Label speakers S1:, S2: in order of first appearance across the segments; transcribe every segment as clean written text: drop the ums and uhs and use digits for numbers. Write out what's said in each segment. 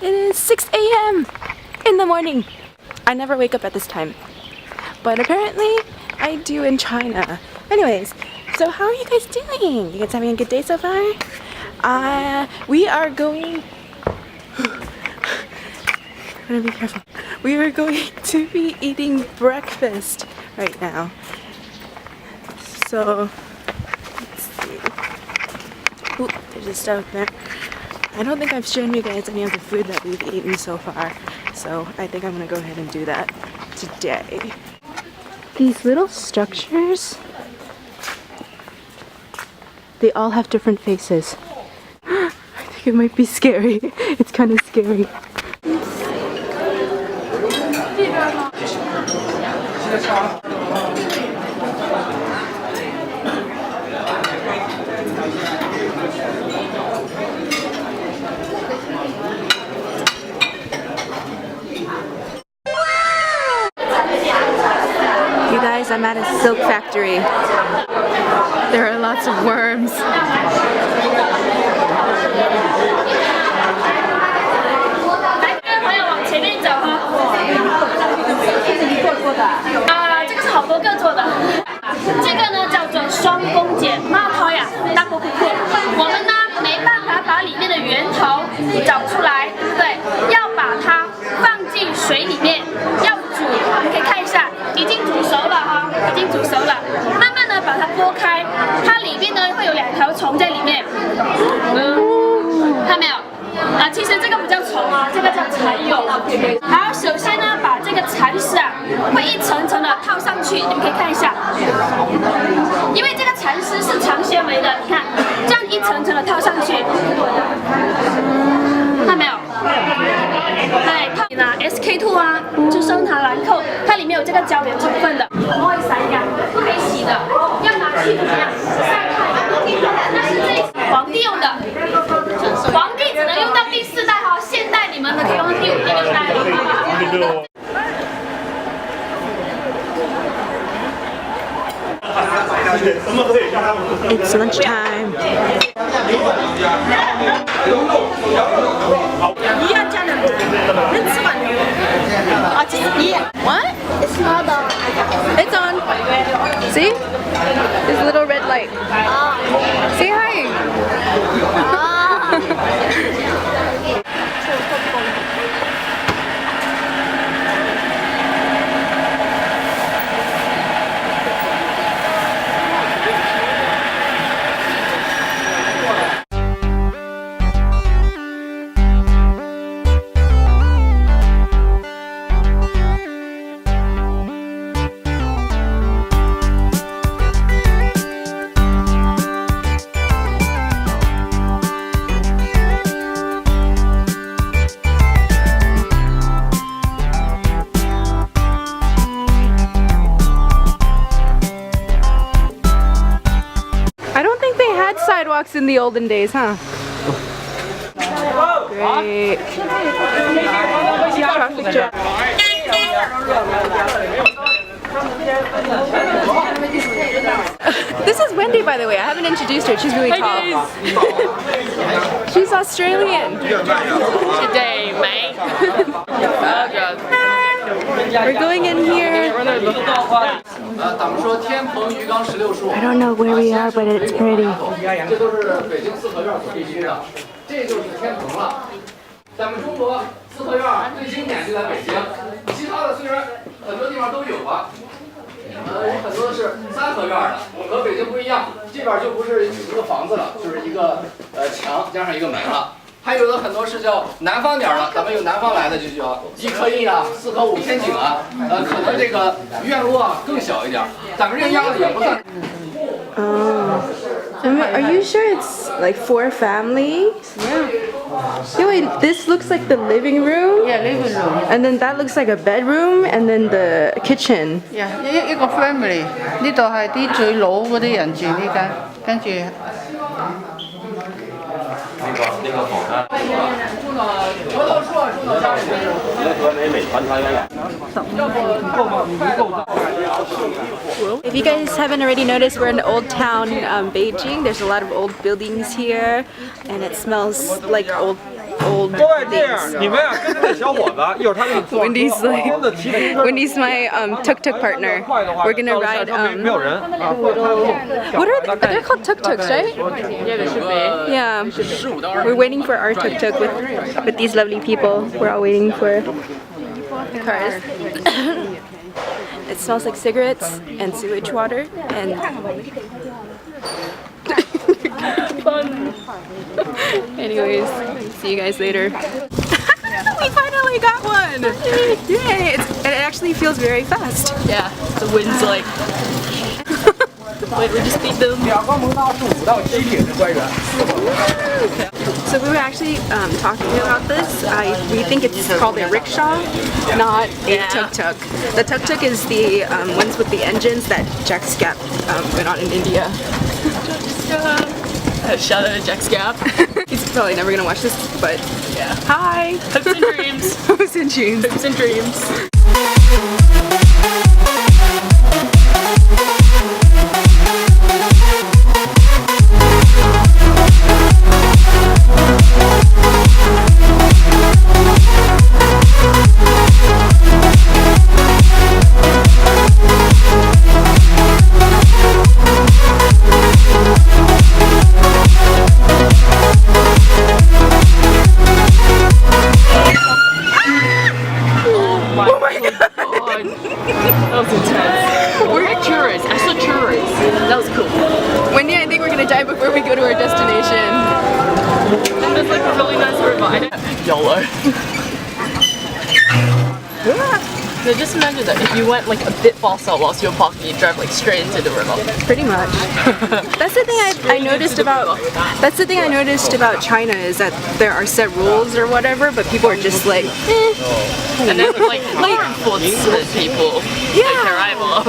S1: It is 6 a.m. in the morning. I never wake up at this time, but apparently I do in China. Anyways, so how are you guys doing? You guys having a good day so far? We are going... Gotta be careful. We are going to be eating breakfast right now. So, let's see. Ooh, there's a stove there. I don't think I've shown you guys any of the food that we've eaten so far, so I think I'm gonna go ahead and do that today. These little structures, they all have different faces. I think it might be scary. It's kind of scary. You guys, I'm at a silk factory. There are lots of worms.好，首先呢，把这个蚕丝啊，会一层层的套上去，你们可以看一下，因为这个蚕丝是长纤维的，你看，这样一层层的套上去，看到没有？对，那 SK2 啊，就生堂兰蔻，它里面有这个胶原成分的，不会散养，不可以洗的，要拿去怎么样？晒太阳。那是这皇帝用的，皇帝只能用到第4代哈，现代你们可以用到第5、第6代了。It's lunchtime. What?
S2: It's not on.
S1: It's on. See? This little red light. Say hi. Sidewalks in the olden days, huh? Great. Traffic jam. This is Wendy, by the way. I haven't introduced her. She's really tall. She's Australian. Good day, mate. We're going in here. I don't know where we are, but it's pretty.
S3: 这都是北京四合院所必须的，这就是天棚了。咱们中国四合院最经典就在北京，其他的虽然很多地方都有啊，很多是3合院的，和北京不一样，这边就不是一个房子了，就是一个墙加上一个门了。 还有的很多是叫南方点了，咱们有南方来的就叫1合1啊，4合5天井啊，可能这个院落啊更小一点，咱们这样的也不算。
S1: Are you sure it's like 4 families? Yeah. Wait, this looks like the living room.
S4: Yeah, living room.
S1: And then that looks like a bedroom, and then the kitchen.
S4: Yeah, 一個 family。呢度係啲最老嗰啲人住呢間，跟住。
S5: 呢個房啦。
S1: If you guys haven't already noticed, we're in old town Beijing. There's a lot of old buildings here, and it smells like old
S4: old
S2: 都爱这样，
S4: things.
S2: 你们啊跟着这小伙子，一会儿他给你坐
S4: Wendy's like
S2: 真的骑着车
S4: Wendy's my tuk-tuk partner.
S2: 快的话
S4: We're gonna
S2: 到了
S4: ride
S2: 下车没有人啊，
S4: what are they? They're called tuk-tuks, right?
S6: Yeah, they should be.
S4: Yeah. We're waiting for our tuk-tuk with these lovely people. We're all waiting for cars. It smells like cigarettes and sewage water and anyways, see you guys later. We finally got one! Yay! And it actually feels very fast.
S6: Yeah, the wind's like. Wait, we just beat them.
S2: 两个门道是5到7品的官员。
S4: So we were actually talking about this. We think it's called a rickshaw, not a tuk-tuk. The tuk-tuk is the ones with the engines that Jack Scap went on in India.
S6: Shout out to Jack's Gap.
S4: He's probably never gonna watch this, but
S6: Yeah.
S4: hi!
S6: Hopes and dreams.
S4: Hopes and dreams.
S6: Hopes and dreams. Oh my god. That was intense. We're tourists. I saw tourists. That was cool.
S4: Wendy, I think we're gonna die before we go to our destination.
S6: And there's like a really nice river. I didn't YOLO. So just imagine that if you went like a bit faster whilst you were parking, you drive like straight into the river.
S4: Pretty much. That's the thing I noticed about. That's the thing I noticed about China is that there are set rules or whatever, but people are just like,
S6: And then like law enforcement people take their rival.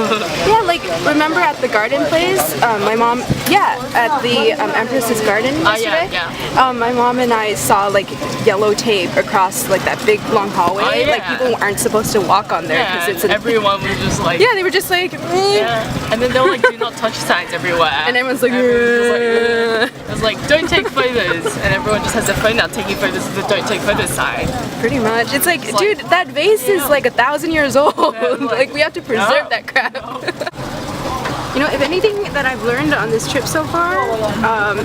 S4: yeah, like remember at the garden place, my mom, at the Empress's Garden yesterday.
S6: yeah.
S4: My mom and I saw like yellow tape across like that big long hallway.
S6: Oh, yeah.
S4: Like people aren't supposed to walk on there because
S6: Yeah,
S4: it's an.
S6: everyone was just like
S4: Yeah, they were just like.
S6: Yeah. And then there were like do not touch signs everywhere.
S4: And everyone's like,
S6: it was like don't take photos, and everyone just has their phone out taking photos of the don't take photos sign.
S4: Pretty much. It's like, dude, that vase is like 1,000 years old. Like we have to preserve that crap. You know, if anything that I've learned on this trip so far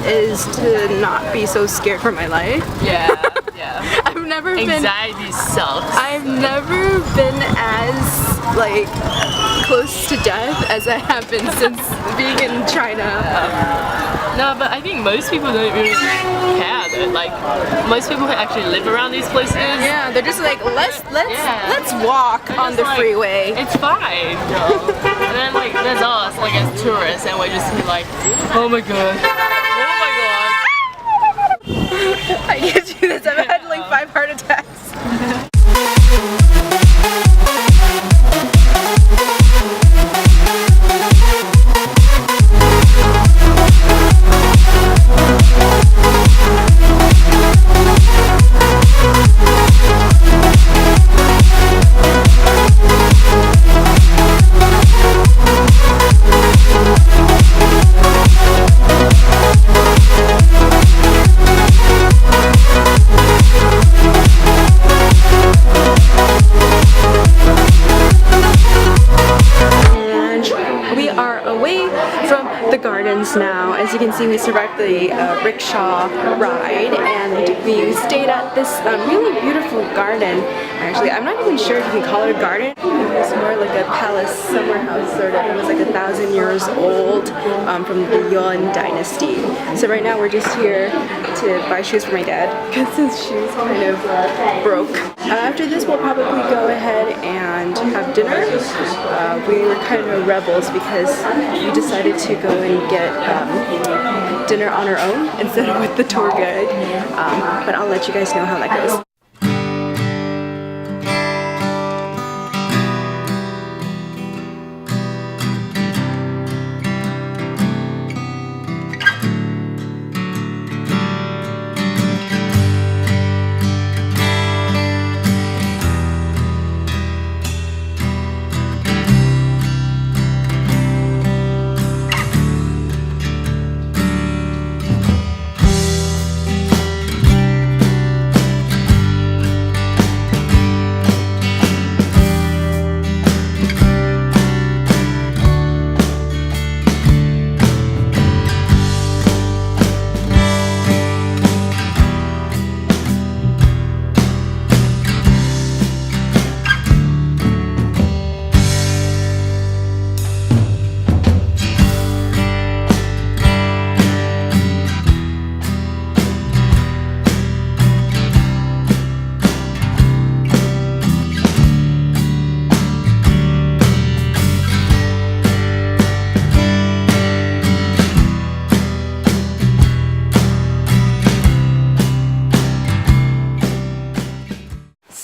S4: is to not be so scared for my life.
S6: Yeah, yeah.
S4: I've never been.
S6: Anxiety sucks.
S4: I've never been as like close to death as I have been since being in China.
S6: No, but I think most people don't really care though. Like most people who actually live around these places.
S4: Yeah, they're just like let's walk
S6: They're
S4: on
S6: just
S4: the
S6: like,
S4: freeway.
S6: It's fine. And then like there's us like as tourists, and we're just like, oh my god, oh my god.
S4: I get you this. I've had like 5 heart attacks. Now, as you can see, we survived the rickshaw ride, and we stayed at this really beautiful garden. Actually, I'm not even sure if you can call it a garden. It's more like a palace summer house sort of. It was like 1,000 years old from the Yuan dynasty. So right now we're just here to buy shoes for my dad because his shoes kind of broke. After this, we'll probably go ahead and have dinner. We were kind of rebels because we decided to go and get dinner on our own instead of with the tour guide. But I'll let you guys know how that goes.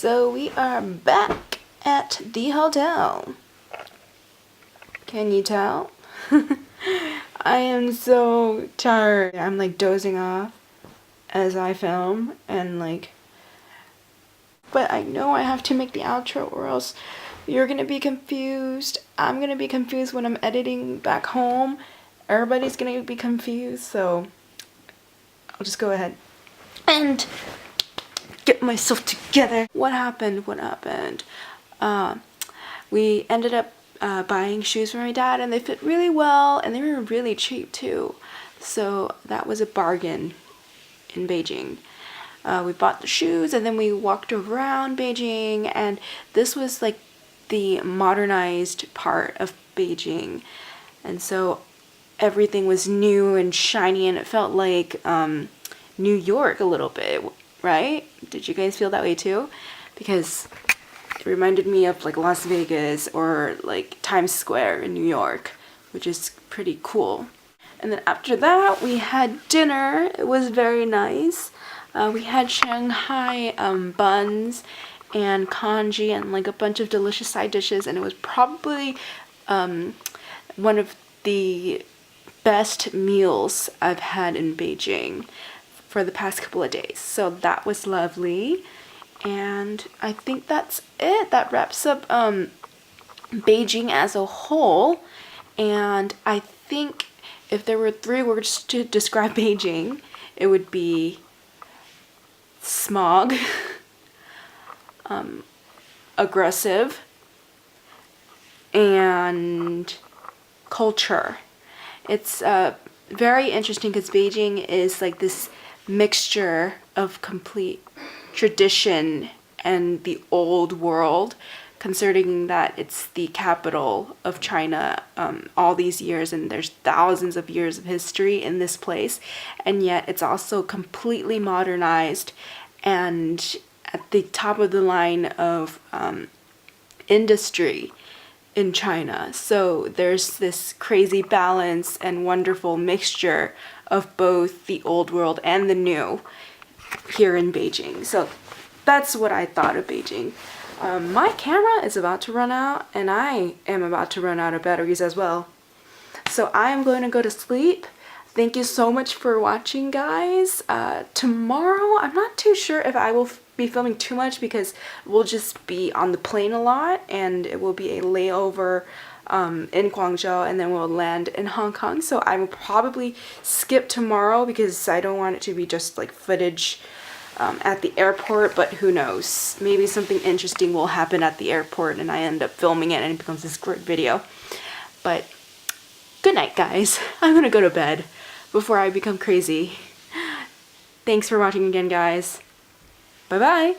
S4: So we are back at the hotel. Can you tell? I am so tired. I'm like dozing off as I film and like, but I know I have to make the outro or else you're gonna be confused. I'm gonna be confused when I'm editing back home. Everybody's gonna be confused, so I'll just go ahead and get myself together. What happened? We ended up buying shoes for my dad, and they fit really well, and they were really cheap too. So that was a bargain in Beijing. We bought the shoes, and then we walked around Beijing, and this was like the modernized part of Beijing, and so everything was new and shiny, and it felt like New York a little bit, right? Did you guys feel that way too? Because it reminded me of like Las Vegas or like Times Square in New York, which is pretty cool. And then after that, we had dinner. It was very nice. We had Shanghai buns and congee and like a bunch of delicious side dishes, and it was probably one of the best meals I've had in Beijing for the past couple of days. So that was lovely. And I think that's it. That wraps up Beijing as a whole. And I think if there were 3 words to describe Beijing, it would be smog, aggressive, and culture. It's very interesting because Beijing is like this mixture of complete tradition and the old world, considering that it's the capital of China all these years, and there's thousands of years of history in this place, and yet it's also completely modernized and at the top of the line of industry in China. So there's this crazy balance and wonderful mixture of both the old world and the new here in Beijing. So that's what I thought of Beijing. My camera is about to run out, and I am about to run out of batteries as well. So I am going to go to sleep. Thank you so much for watching, guys. Tomorrow, I'm not too sure if I will be filming too much because we'll just be on the plane a lot, and it will be a layover in Guangzhou, and then we'll land in Hong Kong. So I will probably skip tomorrow because I don't want it to be just like footage at the airport, but who knows, maybe something interesting will happen at the airport and I end up filming it and it becomes this great video. But good night, guys. I'm gonna go to bed before I become crazy. Thanks for watching again, guys. Bye bye.